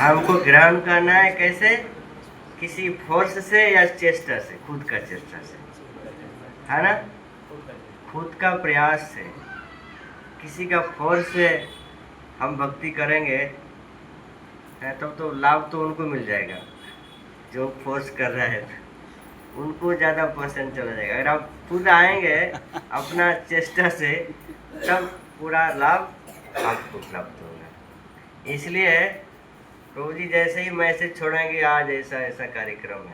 हमको ग्रहण करना है कैसे? किसी फोर्स से या चेष्टा से, खुद का चेष्टा से, है ना, खुद का प्रयास से। किसी का फोर्स से हम भक्ति करेंगे तब तो लाभ तो उनको मिल जाएगा जो फोर्स कर रहा है, उनको ज़्यादा परसेंट चला जाएगा। अगर आप खुद आएंगे अपना चेष्टा से, तब पूरा लाभ आपको प्राप्त होगा। इसलिए प्रभु जी जैसे ही मैसेज छोड़ेंगे आज ऐसा ऐसा कार्यक्रम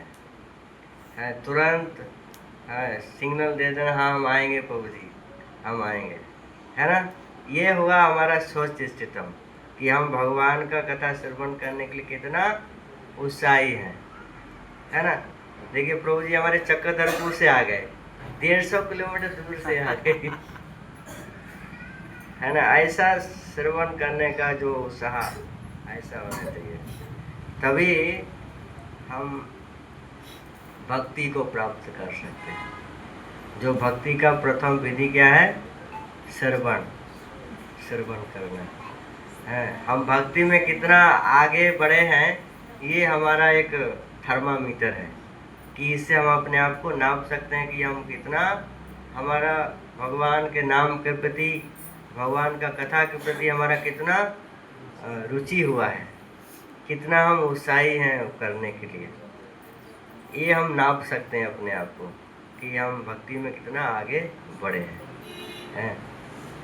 है तुरंत सिग्नल दे देना, हाँ हम आएंगे प्रभु जी, हम आएंगे, है ना। ये हुआ हमारा सोच सिस्टम कि हम भगवान का कथा श्रवण करने के लिए कितना उत्साही हैं, है ना। देखिए प्रभु जी हमारे चक्रधरपुर से आ गए, 150 किलोमीटर दूर से आ गए, है ना। ऐसा श्रवण करने का जो उत्साह ऐसा होना चाहिए, तभी हम भक्ति को प्राप्त कर सकते हैं। जो भक्ति का प्रथम विधि क्या है? श्रवण करना है। हम भक्ति में कितना आगे बढ़े हैं, ये हमारा एक थर्मामीटर है कि इससे हम अपने आप को नाप सकते हैं कि हम कितना, हमारा भगवान के नाम के प्रति, भगवान का कथा के प्रति हमारा कितना रुचि हुआ है, कितना हम उत्साही हैं करने के लिए। ये हम नाप सकते हैं अपने आप को कि हम भक्ति में कितना आगे बढ़े हैं।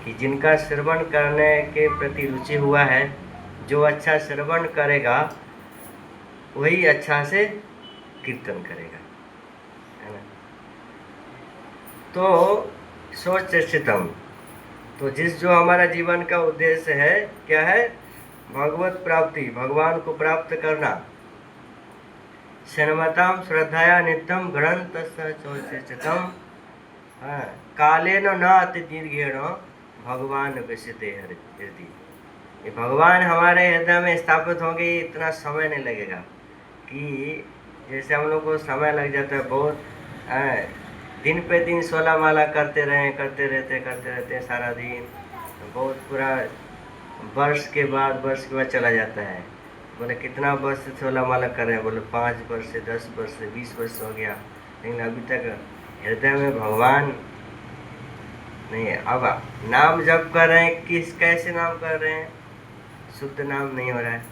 कि जिनका श्रवण करने के प्रति रुचि हुआ है, जो अच्छा श्रवण करेगा वही अच्छा से कीर्तन करेगा, है ना। तो सोच चितम, तो जो हमारा जीवन का उद्देश्य है क्या है? भगवत प्राप्ति, भगवान को प्राप्त करना। शर्मताम श्रद्धाया नित्यम ग्रंथ सोचितम कालेन न अति दीर्घेण भगवान विशते हृदय। ये भगवान हमारे हृदय में स्थापित होंगे, इतना समय नहीं लगेगा कि जैसे हम लोग को समय लग जाता है बहुत, दिन पे दिन 16 माला करते रहते सारा दिन, बहुत पूरा वर्ष के बाद चला जाता है। बोले कितना वर्ष से 16 माला कर रहे हैं? बोले 5 वर्ष से, 10 वर्ष से, 20 वर्ष हो गया, लेकिन अभी तक हृदय में भगवान नहीं है। अब नाम जप कर रहे हैं, कैसे नाम कर रहे हैं? शुद्ध नाम नहीं हो रहा है,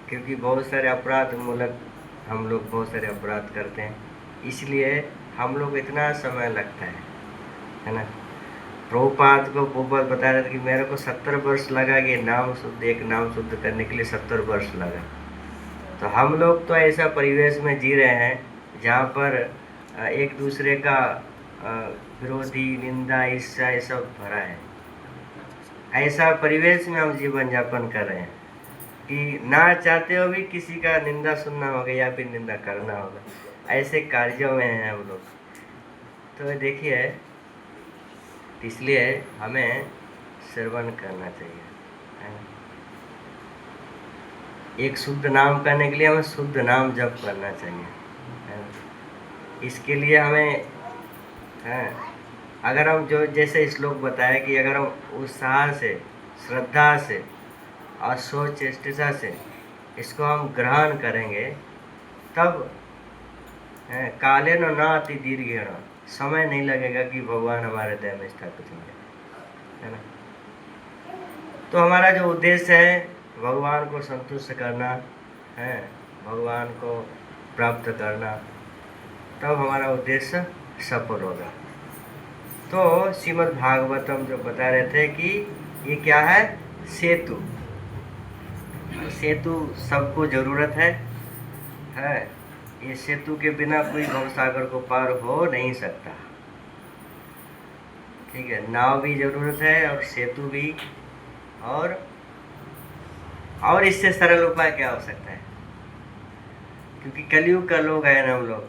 क्योंकि बहुत सारे अपराध मूलक हम लोग बहुत सारे अपराध करते हैं, इसलिए हम लोग इतना समय लगता है ना। प्रभुपाद को प्रभुपाद बता रहे थे कि मेरे को 70 वर्ष लगा कि एक नाम शुद्ध करने के लिए 70 वर्ष लगा। तो हम लोग तो ऐसा परिवेश में जी रहे हैं जहाँ पर एक दूसरे का विरोधी, निंदा, ईर्ष्या ये सब भरा है। ऐसा परिवेश में हम जीवन यापन कर रहे हैं कि ना चाहते हो भी किसी का निंदा सुनना होगा या फिर निंदा करना होगा, ऐसे कार्यों में हैं हम लोग। तो देखिए, इसलिए हमें श्रवण करना चाहिए, है ना। एक शुद्ध नाम करने के लिए हमें शुद्ध नाम जप करना चाहिए, है ना। इसके लिए हमें अगर हम जो जैसे श्लोक बताया कि अगर हम उत्साह से, श्रद्धा से और सोच चेष्टा से इसको हम ग्रहण करेंगे, तब काले न अति दीर्घेण, समय नहीं लगेगा कि भगवान हमारे हृदय में स्थापित होंगे, है ना। तो हमारा जो उद्देश्य है भगवान को संतुष्ट करना है, भगवान को प्राप्त करना, तब हमारा उद्देश्य सफल होगा। तो श्रीमद् भागवतम जो बता रहे थे कि ये क्या है? सेतु। सेतु सबको जरूरत है। ये सेतु के बिना कोई भवसागर को पार हो नहीं सकता, ठीक है। नाव भी जरूरत है और सेतु भी, और इससे सरल उपाय क्या हो सकता है? क्योंकि कलयुग का लोग है ना हम लोग,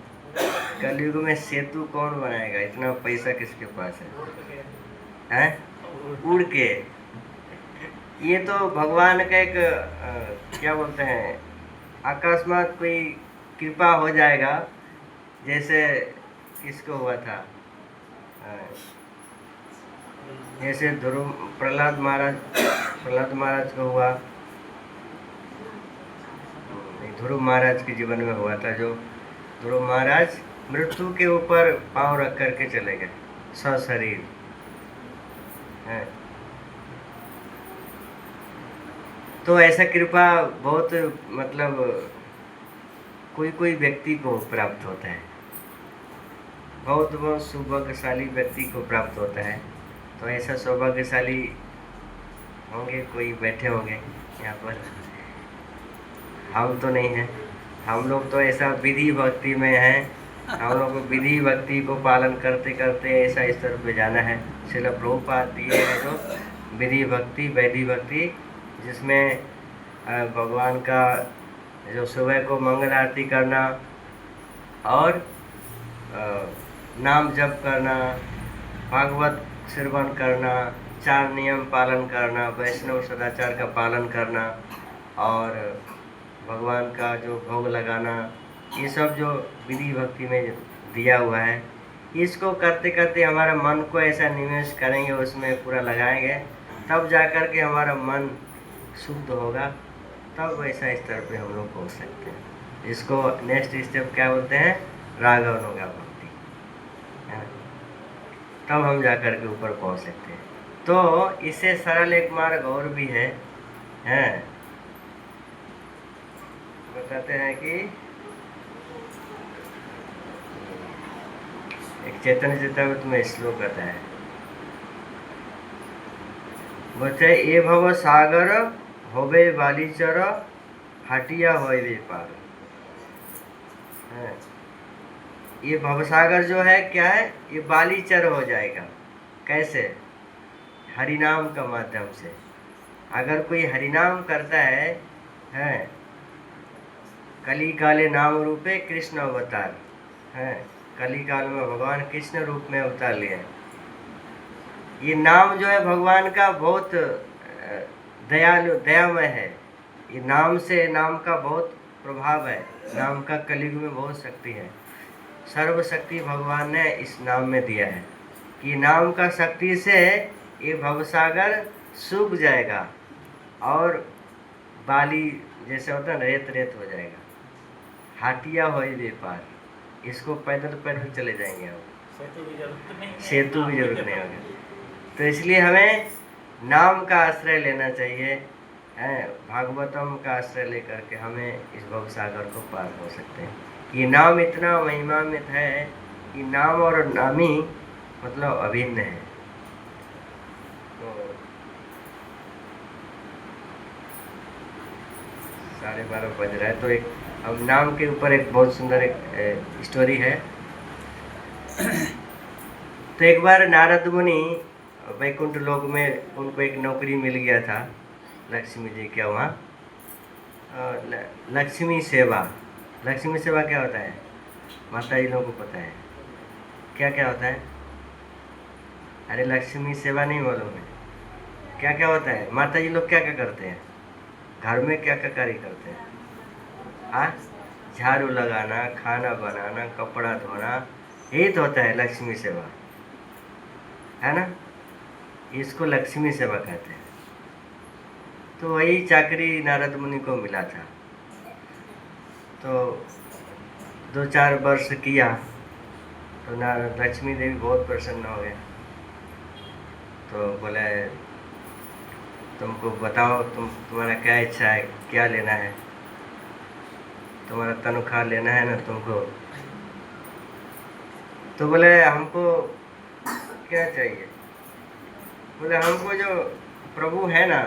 कलयुग में सेतु कौन बनाएगा? इतना पैसा किसके पास है? उड़ के। ये तो भगवान का एक क्या बोलते हैं, अकस्मात कोई कृपा हो जाएगा, जैसे किसको हुआ था, जैसे प्रहलाद महाराज को हुआ, ध्रुव महाराज के जीवन में हुआ था। जो ध्रुव महाराज मृत्यु के ऊपर पांव रख करके चले गए सशरीर हैं। तो ऐसा कृपा बहुत मतलब कोई कोई व्यक्ति को प्राप्त होता है, बहुत बहुत सौभाग्यशाली व्यक्ति को प्राप्त होता है। तो ऐसा सौभाग्यशाली होंगे, कोई बैठे होंगे यहाँ पर, हम तो नहीं हैं। हम लोग तो ऐसा विधि भक्ति में हैं, हम लोग को विधि भक्ति को पालन करते करते ऐसा स्तर पे जाना है। श्रील प्रभुपाद दिए हैं जो विधि भक्ति वैधि भक्ति, जिसमें भगवान का जो सुबह को मंगल आरती करना और नाम जप करना, भागवत श्रवण करना, 4 नियम पालन करना, वैष्णव सदाचार का पालन करना और भगवान का जो भोग लगाना, ये सब जो विधि भक्ति में दिया हुआ है, इसको करते करते हमारा मन को ऐसा निवेश करेंगे, उसमें पूरा लगाएंगे, तब जा कर के हमारा मन शुद्ध होगा, तब वैसा स्तर पे हम लोग पहुँच सकते हैं। इसको नेक्स्ट स्टेप क्या बोलते हैं? रागानुगा भक्ति, तब हम जा कर के ऊपर पहुँच सकते हैं। तो इससे सरल एक मार्ग और भी है, हैं बताते हैं कि एक चैतन्य चरितामृत में श्लोक आता है, बोलते ये भव सागर होवे बालीचर हटिया होवे पार। ये भवसागर जो है क्या है? ये बालीचर हो जाएगा। कैसे? हरिनाम का माध्यम से। अगर कोई हरिनाम करता है कली काले नाम रूपे कृष्ण अवतार है, कली काल में भगवान कृष्ण रूप में अवतार लिए। ये नाम जो है भगवान का बहुत दयालु दयामय है। ये नाम से, नाम का बहुत प्रभाव है, नाम का कलयुग में बहुत शक्ति है। सर्वशक्ति भगवान ने इस नाम में दिया है कि नाम का शक्ति से ये भवसागर सूख जाएगा और बाली जैसे होता है रेत रेत हो जाएगा। हाटिया हो पार, इसको पैदल पैदल चले जाएंगे हम, सेतु भी जरूरत नहीं होगी। तो इसलिए हमें नाम का आश्रय लेना चाहिए, भागवतम का आश्रय लेकर के हमें इस भवसागर को पार हो सकते हैं। ये नाम इतना महिमान्वित है कि नाम और नामी मतलब अभिन्न है। तो 12:30 बज रहा है, तो एक अब नाम के ऊपर एक बहुत सुंदर एक स्टोरी है। तो एक बार नारद मुनि वैकुंठ लोक में उनको एक नौकरी मिल गया था लक्ष्मी जी के वहाँ, लक्ष्मी सेवा। लक्ष्मी सेवा क्या होता है? माता जी लोगों को पता है क्या क्या होता है? अरे लक्ष्मी सेवा नहीं मालूम है? क्या क्या होता है? माता जी लोग क्या क्या करते हैं घर में, क्या क्या कार्य करते हैं? हाँ, झाड़ू लगाना, खाना बनाना, कपड़ा धोना, यही तो होता है लक्ष्मी सेवा, है ना? इसको लक्ष्मी सेवा कहते हैं। तो वही चाकरी नारद मुनि को मिला था। तो 2-4 वर्ष किया तो लक्ष्मी देवी बहुत प्रसन्न हो गए। तो बोले तुमको बताओ, तुम्हारा क्या इच्छा है, क्या लेना है? तुम्हारा तनख्वाह लेना है ना तुमको? तो बोले हमको क्या चाहिए? बोले हमको जो प्रभु है ना,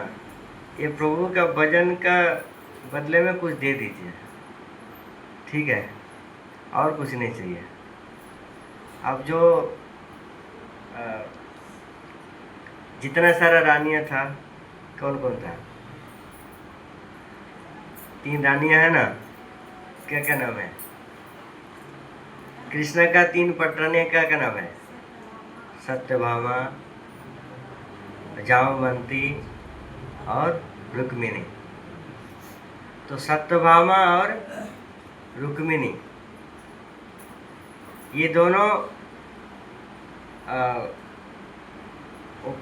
ये प्रभु का भजन का बदले में कुछ दे दीजिए, ठीक है, और कुछ नहीं चाहिए। अब जो जितना सारा रानियाँ था, कौन कौन था? 3 रानियाँ है ना, क्या क्या नाम है? कृष्ण का 3 पटरानियाँ क्या क्या नाम है? सत्यभामा, जामवंती और रुक्मिणी। तो सत्यभामा और रुक्मिणी ये दोनों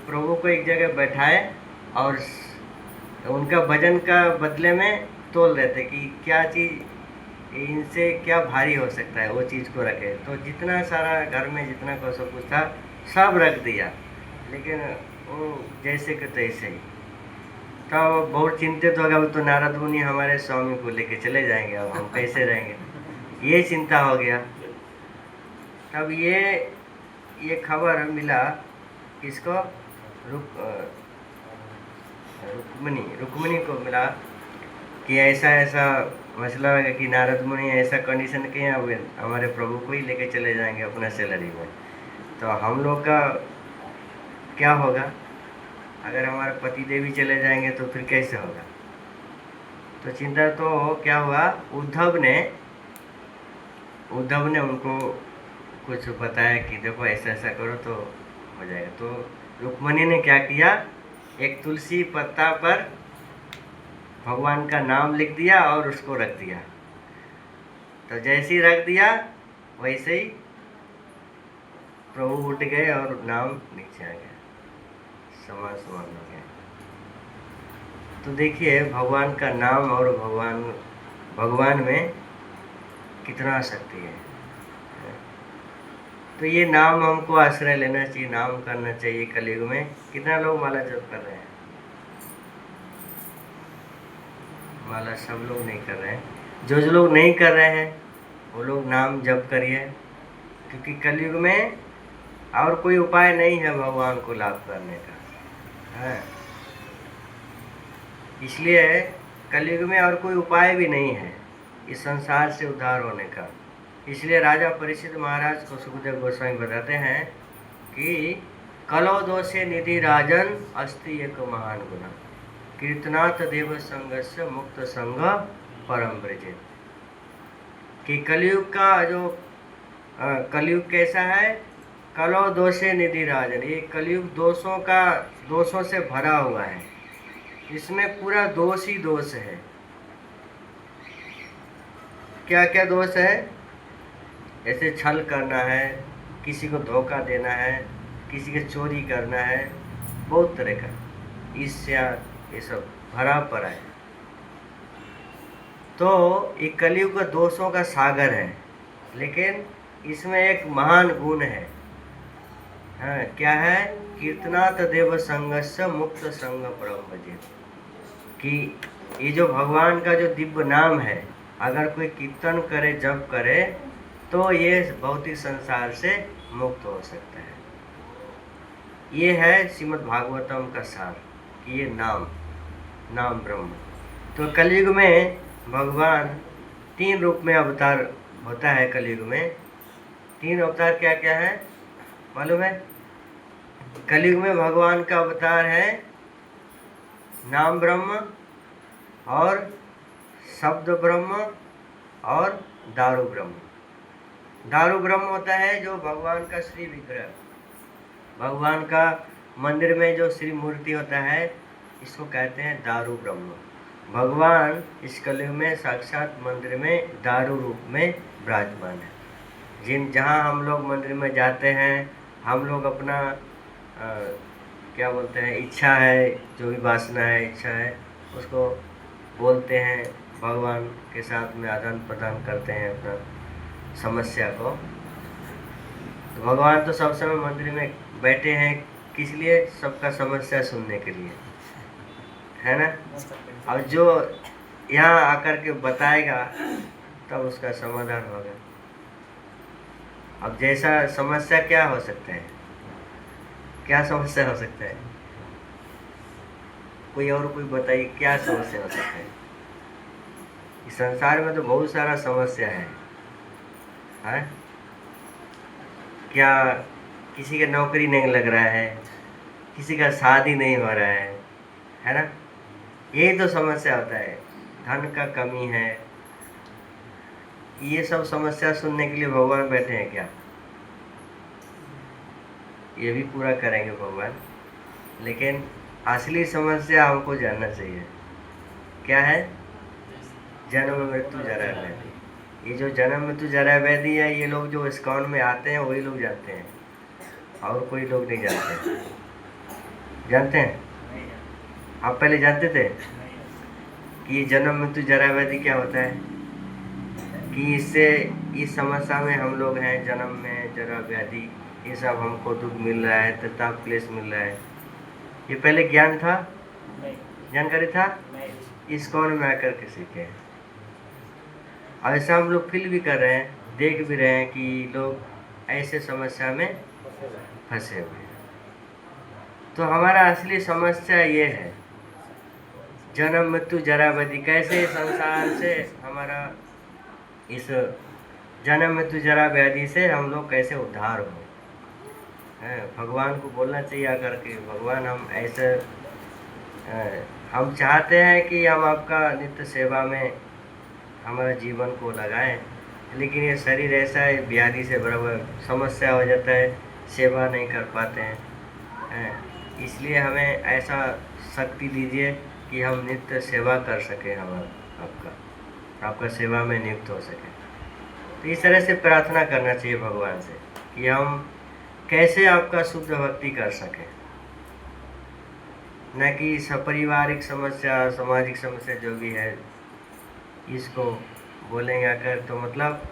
प्रभु को एक जगह बैठाए और उनका भजन का बदले में तोल रहे थे कि क्या चीज़ इनसे क्या भारी हो सकता है, वो चीज़ को रखे। तो जितना सारा घर में जितना को सब कुछ था सब रख दिया, लेकिन वो जैसे कि तैसे ही। तब बहुत चिंतित हो गया, वो तो नारद मुनि हमारे स्वामी को लेके चले जाएंगे, अब हम कैसे रहेंगे, ये चिंता हो गया। तब ये खबर मिला किसको, रुक्मिणी को मिला कि ऐसा ऐसा मसला है कि नारद मुनि ऐसा कंडीशन किए, अब हमारे प्रभु को ही लेके चले जाएंगे अपना सैलरी में, तो हम लोग का क्या होगा, अगर हमारे पति देवी चले जाएंगे तो फिर कैसे होगा। तो चिंता तो क्या हुआ, उद्धव ने उनको कुछ बताया कि देखो ऐसा ऐसा करो तो हो जाएगा। तो रुक्मिणी ने क्या किया, एक तुलसी पत्ता पर भगवान का नाम लिख दिया और उसको रख दिया। तो जैसे ही रख दिया वैसे ही प्रभु उठ गए और नाम नीचे आ गया, समान हो गया। तो देखिए भगवान का नाम और भगवान में कितना शक्ति है। तो ये नाम हमको आश्रय लेना चाहिए, नाम करना चाहिए। कलयुग में कितना लोग माला जप कर रहे हैं, माला सब लोग नहीं कर रहे हैं। जो लोग नहीं कर रहे हैं वो लोग नाम जप करिए, क्योंकि कलयुग में और कोई उपाय नहीं है भगवान को लाभ करने का है। इसलिए कलयुग में और कोई उपाय भी नहीं है इस संसार से उद्धार होने का। इसलिए राजा परीक्षित महाराज को सुखदेव गोस्वामी बताते हैं कि कलो दोषे निधि राजन अस्ति एक महान गुना, कीर्तनाथ देव संगस्य मुक्त संग परम ब्रजे। कि कलयुग का जो कलयुग कैसा है, कलो दोषे निधि राजन, ये कलयुग दोषों से भरा हुआ है। इसमें पूरा दोष ही दोष है। क्या क्या दोष है, ऐसे छल करना है, किसी को धोखा देना है, किसी के चोरी करना है, बहुत तरह का ईर्ष्या, ये सब भरा पड़ा है। तो ये कलयुग का दोषों का सागर है, लेकिन इसमें एक महान गुण है। हाँ, क्या है, कीर्तनाथ देव संगस्य मुक्त संग परम भजे। कि ये जो भगवान का जो दिव्य नाम है, अगर कोई कीर्तन करे, जप करे, तो ये भौतिक संसार से मुक्त हो सकता है। ये है श्रीमद् भागवतम का सार कि ये नाम ब्रह्म। तो कलयुग में भगवान 3 रूप में अवतार होता है। कलयुग में 3 अवतार क्या क्या है मालूम है? कलयुग में भगवान का अवतार है नाम ब्रह्म और शब्द ब्रह्म और दारू ब्रह्म। दारू ब्रह्म होता है जो भगवान का श्री विग्रह, भगवान का मंदिर में जो श्री मूर्ति होता है, इसको कहते हैं दारू ब्रह्म। भगवान इस कलयुग में साक्षात मंदिर में दारू रूप में विराजमान है। जहाँ हम लोग मंदिर में जाते हैं, हम लोग अपना क्या बोलते हैं, इच्छा है, जो भी वासना है, इच्छा है, उसको बोलते हैं, भगवान के साथ में आदान प्रदान करते हैं अपना समस्या को। तो भगवान तो सब समय मंदिर में बैठे हैं, किस लिए? सबका समस्या सुनने के लिए, है ना। और जो यहाँ आकर के बताएगा तब उसका समाधान होगा। अब जैसा समस्या क्या हो सकता है, क्या समस्या हो सकता है, कोई बताइए क्या समस्या हो सकता है? इस संसार में तो बहुत सारा समस्या है। क्या किसी का नौकरी नहीं लग रहा है, किसी का शादी नहीं हो रहा है ना। यही तो समस्या होता है, धन का कमी है। ये सब समस्या सुनने के लिए भगवान बैठे हैं क्या? ये भी पूरा करेंगे भगवान, लेकिन असली समस्या हमको जानना चाहिए। क्या है? जन्म मृत्यु जरा व्याधि। ये जो जन्म मृत्यु जरा व्याधि है, ये लोग जो इस्कॉन में आते हैं वही लोग जानते हैं, और कोई लोग नहीं जानते। जानते हैं? आप पहले जानते थे? कि जन्म मृत्यु जरा व्याधि क्या होता है, कि इससे इस समस्या में हम लोग हैं, जन्म में जरा व्याधि, ये सब हमको दुख मिल रहा है, तथा क्लेश मिल रहा है। ये पहले ज्ञान था, जानकारी था, इस कौन में आकर के सीखे हैं। ऐसा हम लोग फील भी कर रहे हैं, देख भी रहे हैं कि लोग ऐसे समस्या में फंसे हुए हैं। तो हमारा असली समस्या ये है, जन्म मृत्यु जरा व्याधि। कैसे संसार से हमारा इस जन्म मृत्यु जरा व्याधि से हम लोग कैसे उद्धार हो। भगवान को बोलना चाहिए आकर के, भगवान हम ऐसे हम चाहते हैं कि हम आपका नित्य सेवा में हमारा जीवन को लगाएं, लेकिन ये शरीर ऐसा है, व्याधि से बराबर समस्या हो जाता है, सेवा नहीं कर पाते हैं। इसलिए हमें ऐसा शक्ति दीजिए कि हम नित्य सेवा कर सकें, हमारा आपका सेवा में नियुक्त हो सके। तो इस तरह से प्रार्थना करना चाहिए भगवान से कि हम कैसे आपका शुद्ध भक्ति कर सकें, न कि सपारिवारिक समस्या, सामाजिक समस्या जो भी है इसको बोलेंगे आकर, तो मतलब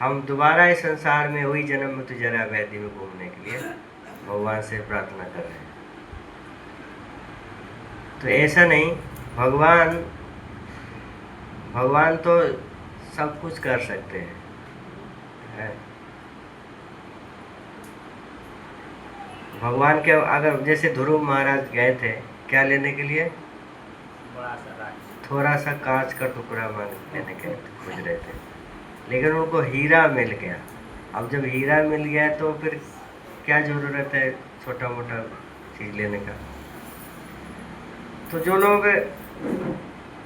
हम दोबारा इस संसार में वही जन्म मृत्यु जरा व्याधि में घूमने के लिए भगवान से प्रार्थना कर रहे हैं। तो ऐसा नहीं, भगवान तो सब कुछ कर सकते हैं। भगवान के अगर जैसे ध्रुव महाराज गए थे क्या लेने के लिए, थोड़ा सा कांच का टुकड़ा लेने के लिए खोज रहे थे, लेकिन उनको हीरा मिल गया। अब जब हीरा मिल गया तो फिर क्या ज़रूरत है छोटा मोटा चीज़ लेने का। तो जो लोग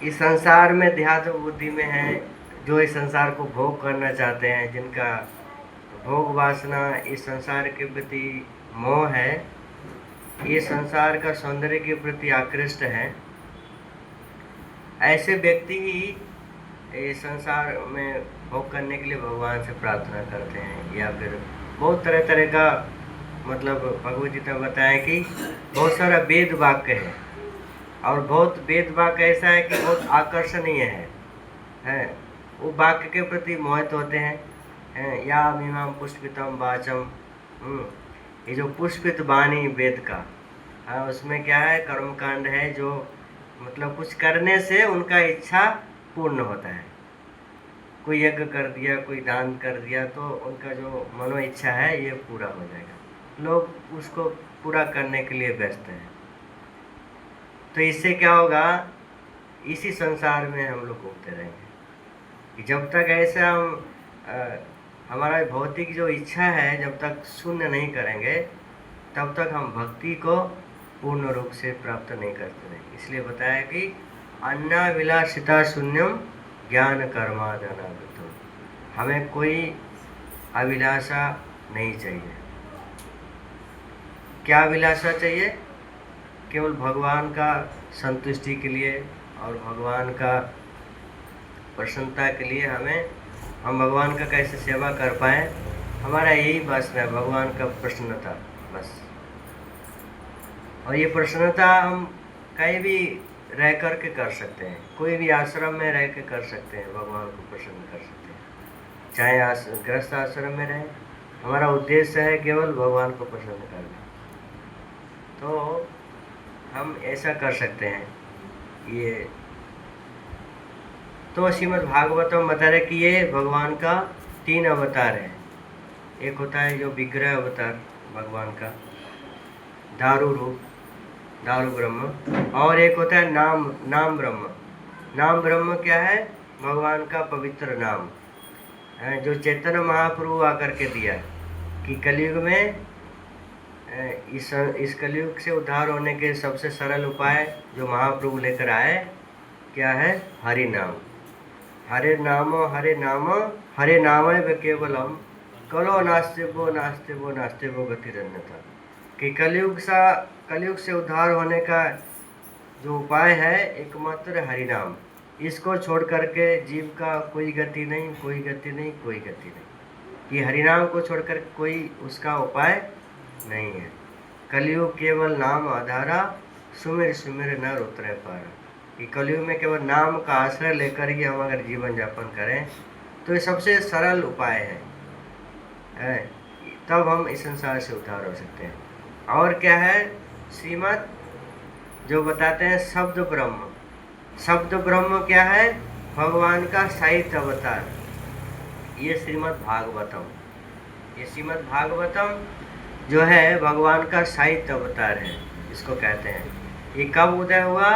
इस संसार में देहात्म बुद्धि में हैं, जो इस संसार को भोग करना चाहते हैं, जिनका भोग वासना इस संसार के प्रति मोह है, ये संसार का सौंदर्य के प्रति आकृष्ट है, ऐसे व्यक्ति ही इस संसार में भोग करने के लिए भगवान से प्रार्थना करते हैं। या फिर बहुत तरह तरह का, मतलब भगवद गीता में बताया कि बहुत सारा वेद वाक्य है, और बहुत वेद वाक्य ऐसा है कि बहुत आकर्षणीय है, वो वाक्य के प्रति मोहित होते हैं। या मीमां पुष्पितम वाचम, ये जो पुष्पित वाणी वेद का, उसमें क्या है, कर्मकांड है, जो मतलब कुछ करने से उनका इच्छा पूर्ण होता है। कोई यज्ञ कर दिया, कोई दान कर दिया, तो उनका जो मनो इच्छा है ये पूरा हो जाएगा। लोग उसको पूरा करने के लिए व्यस्त हैं। तो इससे क्या होगा, इसी संसार में हम लोग घूमते रहेंगे। जब तक ऐसा हम हमारा भौतिक जो इच्छा है जब तक शून्य नहीं करेंगे, तब तक हम भक्ति को पूर्ण रूप से प्राप्त नहीं करते रहेंगे। इसलिए बताया कि अन्नाभिलाषिता शून्यम ज्ञान कर्मादनागतम, हमें कोई अभिलाषा नहीं चाहिए। क्या अभिलाषा चाहिए? केवल भगवान का संतुष्टि के लिए और भगवान का प्रसन्नता के लिए हम भगवान का कैसे सेवा कर पाएँ, हमारा यही बस है, भगवान का प्रसन्नता बस। और ये प्रसन्नता हम कहीं भी रह कर के कर सकते हैं, कोई भी आश्रम में रह के कर सकते हैं, भगवान को प्रसन्न कर सकते हैं। चाहे गृहस्थ आश्रम में रहें, हमारा उद्देश्य है केवल भगवान को प्रसन्न करना। तो हम ऐसा कर सकते हैं। ये तो श्रीमद् भागवतम बता रहे कि ये भगवान का 3 अवतार है। एक होता है जो विग्रह अवतार भगवान का, दारू रूप, दारू ब्रह्म, और एक होता है नाम ब्रह्म। नाम ब्रह्म क्या है? भगवान का पवित्र नाम है, जो चैतन्य महाप्रभु आकर के दिया कि कलयुग में इस कलयुग से उद्धार होने के सबसे सरल उपाय जो महाप्रभु लेकर आए क्या है? हरि नाम। हरे नाम हरे नाम केवलम कलो नास्तिबो नास्तिबो नास्तिबो गतिरन्यथा, कि कलयुग से उद्धार होने का जो उपाय है एकमात्र हरि नाम। इसको छोड़ करके जीव का कोई गति नहीं, कोई गति नहीं, कोई गति नहीं। ये हरिनाम को छोड़कर कोई उसका उपाय नहीं है। कलयुग केवल नाम आधारा, सुमिर सुमिर नर उतरे पारा। कि कलयुग में केवल नाम का आश्रय लेकर ही हम अगर जीवन यापन करें तो ये सबसे सरल उपाय है। तब हम इस संसार से उद्धार हो सकते हैं। और क्या है, श्रीमद् जो बताते हैं शब्द ब्रह्म। शब्द ब्रह्म क्या है, भगवान का साहित्य अवतार। ये श्रीमद् भागवतम, ये श्रीमद् भागवतम जो है भगवान का साहित्य अवतार है, इसको कहते हैं। ये कब उदय हुआ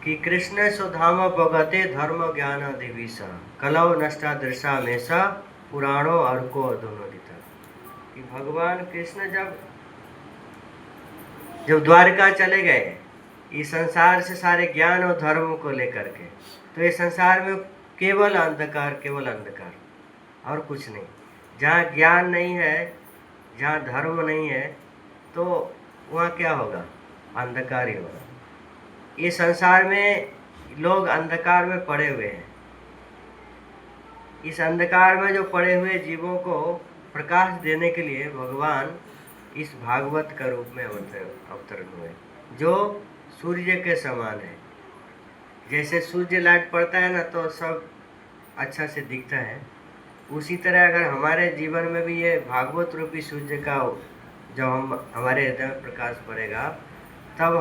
कि कृष्ण सुधाम भगते धर्म ज्ञान दिविसा कलव नष्टा दृशा में सा पुराणों अर्को अधुनोदिता। कि भगवान कृष्ण जब द्वारका चले गए इस संसार से सारे ज्ञान और धर्म को लेकर के, तो ये संसार में केवल अंधकार, केवल अंधकार और कुछ नहीं। जहाँ ज्ञान नहीं है, जहाँ धर्म नहीं है, तो वहाँ क्या होगा, अंधकार ही होगा। ये संसार में लोग अंधकार में पड़े हुए हैं। इस अंधकार में जो पड़े हुए जीवों को प्रकाश देने के लिए भगवान इस भागवत का रूप में अवतरण हुए, जो सूर्य के समान है। जैसे सूर्य लाइट पड़ता है ना तो सब अच्छा से दिखता है, उसी तरह अगर हमारे जीवन में भी ये भागवत रूपी सूर्य का जब हमारे हृदय में प्रकाश पड़ेगा, तब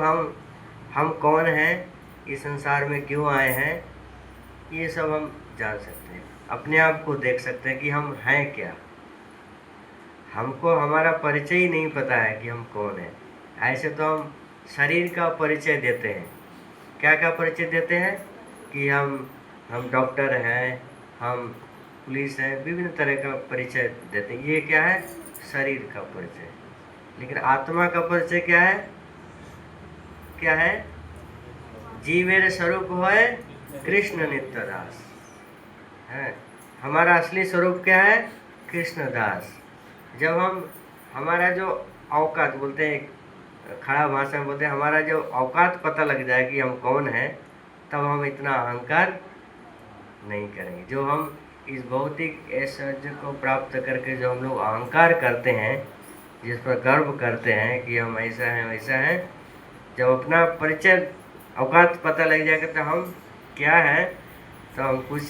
हम कौन हैं, इस संसार में क्यों आए हैं, ये सब हम जान सकते हैं। अपने आप को देख सकते हैं कि हम हैं क्या। हमको हमारा परिचय ही नहीं पता है कि हम कौन हैं। ऐसे तो हम शरीर का परिचय देते हैं। क्या क्या परिचय देते हैं कि हम डॉक्टर हैं, हम पुलिस हैं, विभिन्न तरह का परिचय देते हैं। ये क्या है, शरीर का परिचय। लेकिन आत्मा का परिचय क्या है, क्या है, जीवेर स्वरूप होए कृष्ण नित्य दास है। हमारा असली स्वरूप क्या है, कृष्ण दास। जब हमारा जो औकात बोलते हैं, खड़ा भाषा में बोलते हैं, हमारा जो औकात पता लग जाए कि हम कौन हैं, तब हम इतना अहंकार नहीं करेंगे। जो हम इस भौतिक ऐश्वर्य को प्राप्त करके जो हम लोग अहंकार करते हैं, जिस पर गर्व करते हैं कि हम ऐसा हैं वैसा हैं, जब अपना परिचय औकात पता लग जाएगा तो हम क्या हैं, तो हम कुछ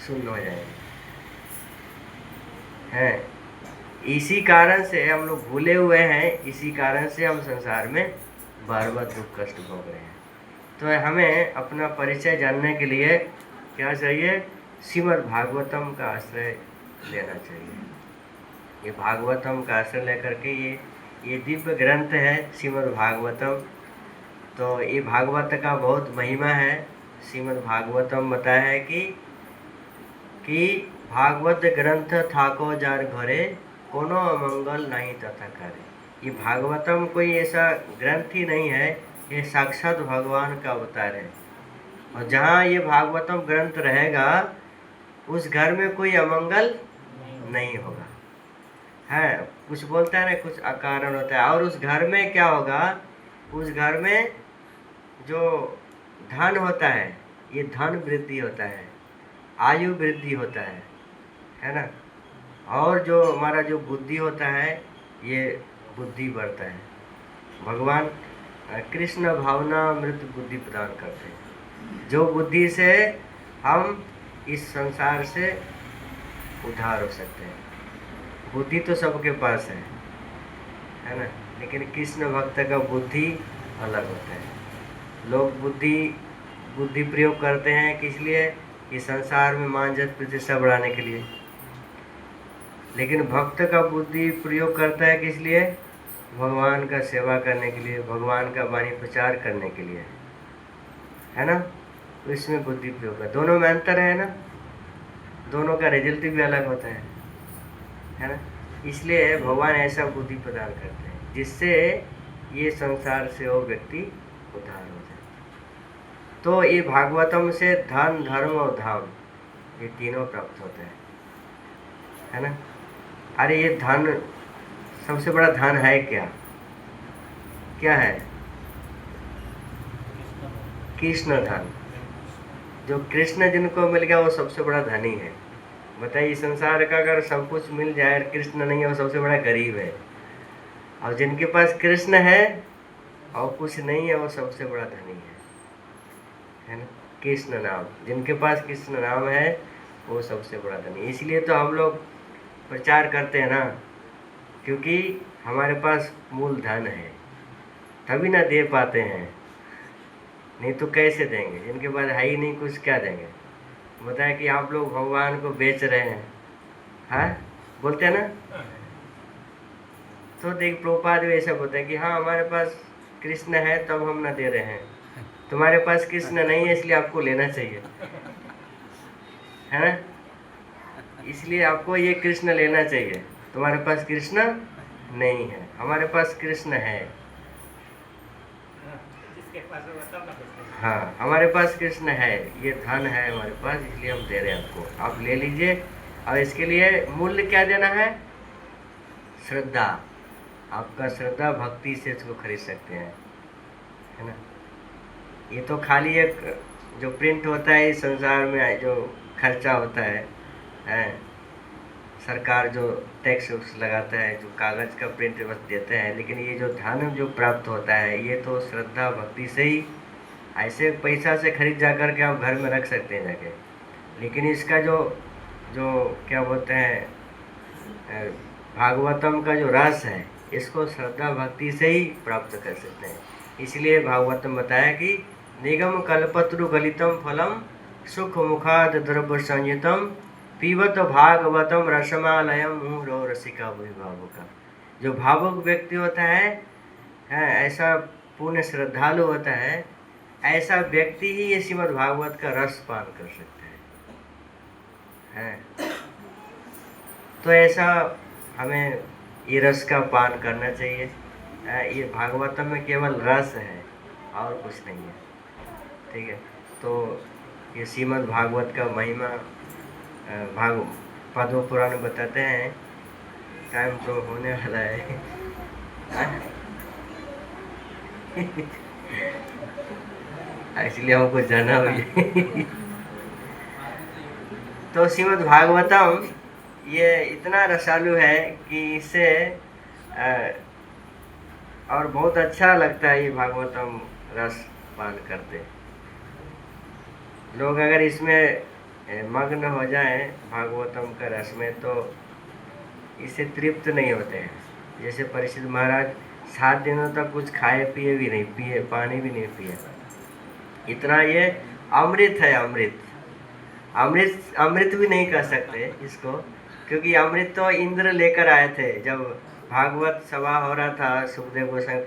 शून्य हो जाएंगे हैं। इसी कारण से हम लोग भूले हुए हैं, इसी कारण से हम संसार में बार बार दुख कष्ट भोग रहे हैं। तो हमें अपना परिचय जानने के लिए क्या चाहिए, श्रीमद् भागवतम का आश्रय लेना चाहिए। ये भागवतम का आश्रय लेकर के ये दिव्य ग्रंथ है श्रीमद् भागवतम। तो ये भागवत का बहुत महिमा है। श्रीमद् भागवतम बताया है कि भागवत ग्रंथ थाको जार घरे कोनो अमंगल नहीं तथा करे। ये भागवतम कोई ऐसा ग्रंथ ही नहीं है, ये साक्षात भगवान का अवतार है। और जहाँ ये भागवतम ग्रंथ रहेगा उस घर में कोई अमंगल नहीं होगा। है, कुछ बोलता है ना, कुछ अकारण होता है। और उस घर में क्या होगा, उस घर में जो धन होता है, ये धन वृद्धि होता है, आयु वृद्धि होता है ना। और जो हमारा जो बुद्धि होता है, ये बुद्धि बढ़ता है। भगवान कृष्ण भावना अमृत बुद्धि प्रदान करते हैं, जो बुद्धि से हम इस संसार से उद्धार हो सकते हैं। बुद्धि तो सबके पास है ना, लेकिन कृष्ण भक्त का बुद्धि अलग होता है। लोग बुद्धि प्रयोग करते हैं किस लिए, कि संसार में मान इज्जत प्रतिष्ठा बढ़ाने के लिए। लेकिन भक्त का बुद्धि प्रयोग करता है किस लिए, भगवान का सेवा करने के लिए, भगवान का वाणी प्रचार करने के लिए, है ना। तो इसमें बुद्धि प्रयोग है। दोनों में अंतर है ना, दोनों का रिजल्ट भी अलग होता है ना। इसलिए भगवान ऐसा बुद्धि प्रदान करते हैं जिससे ये संसार से वो व्यक्ति उद्धार हो जाए। तो ये भागवतम से धन धर्म और धाम ये तीनों प्राप्त होते है ना। अरे ये धन, सबसे बड़ा धन है क्या, क्या है, कृष्ण धन। जो कृष्ण जिनको मिल गया वो सबसे बड़ा धनी है। बताइए, संसार का अगर सब कुछ मिल जाए, कृष्ण नहीं है, वो सबसे बड़ा गरीब है। और जिनके पास कृष्ण है और कुछ नहीं है, वो सबसे बड़ा धनी है। है ना। कृष्ण नाम, जिनके पास कृष्ण नाम है वो सबसे बड़ा धनी। इसलिए तो हम लोग प्रचार करते हैं ना, क्योंकि हमारे पास मूल धन है, तभी ना दे पाते हैं, नहीं तो कैसे देंगे। जिनके पास है ही नहीं कुछ, क्या देंगे। बताए कि आप लोग भगवान को बेच रहे हैं, हाँ बोलते हैं ना। तो देख प्रभुपाद भी ऐसा बोलते हैं कि हाँ हमारे पास कृष्ण है तब हम ना दे रहे हैं, तुम्हारे पास कृष्ण नहीं है इसलिए आपको लेना चाहिए, है ना। इसलिए आपको ये कृष्ण लेना चाहिए, तुम्हारे पास कृष्ण नहीं है, हमारे पास कृष्ण है। हाँ हमारे पास कृष्ण है, ये धन है हमारे पास, इसलिए हम दे रहे हैं आपको, आप ले लीजिए। और इसके लिए मूल्य क्या देना है? श्रद्धा। आपका श्रद्धा भक्ति से इसको खरीद सकते हैं, है ना। ये तो खाली एक जो प्रिंट होता है इस संसार में, जो खर्चा होता है सरकार जो टैक्स लगाता है, जो कागज़ का प्रिंट बस देते हैं। लेकिन ये जो धन जो प्राप्त होता है ये तो श्रद्धा भक्ति से ही, ऐसे पैसा से खरीद जा कर के आप घर में रख सकते हैं जाके। लेकिन इसका जो जो क्या बोलते हैं भागवतम का जो रस है, इसको श्रद्धा भक्ति से ही प्राप्त कर सकते हैं। इसलिए भागवतम बताया कि निगम कल्पत्रु गलितम फलम सुख मुखाद द्रव्य संयुतम पीवत भागवतम रसमालयम मुहुरो रसिका भावुका। जो भावुक व्यक्ति होता है ऐसा पूर्ण श्रद्धालु होता है, ऐसा व्यक्ति ही ये श्रीमद् भागवत का रस पान कर सकता है। तो ऐसा हमें ये रस का पान करना चाहिए। ये भागवतम में केवल रस है और कुछ नहीं है, ठीक है। तो ये श्रीमद् भागवत का महिमा पद्म पुराण में बताते हैं। टाइम तो होने वाला है इसलिए हमको जाना हुई तो श्रीमद् भागवतम ये इतना रसालू है कि इससे और बहुत अच्छा लगता है ये भागवतम रस पान करते। लोग अगर इसमें मग्न हो जाएं भागवतम का रस में तो इससे तृप्त नहीं होते हैं। जैसे परीक्षित महाराज 7 दिनों तक कुछ खाए पिए भी नहीं, पिए पानी भी नहीं पिए। इतना ये अमृत है, अमृत अमृत अमृत भी नहीं कह सकते इसको, क्योंकि अमृत तो इंद्र लेकर आए थे। जब भागवत सभा हो रहा था, सुखदेव गोस्वामी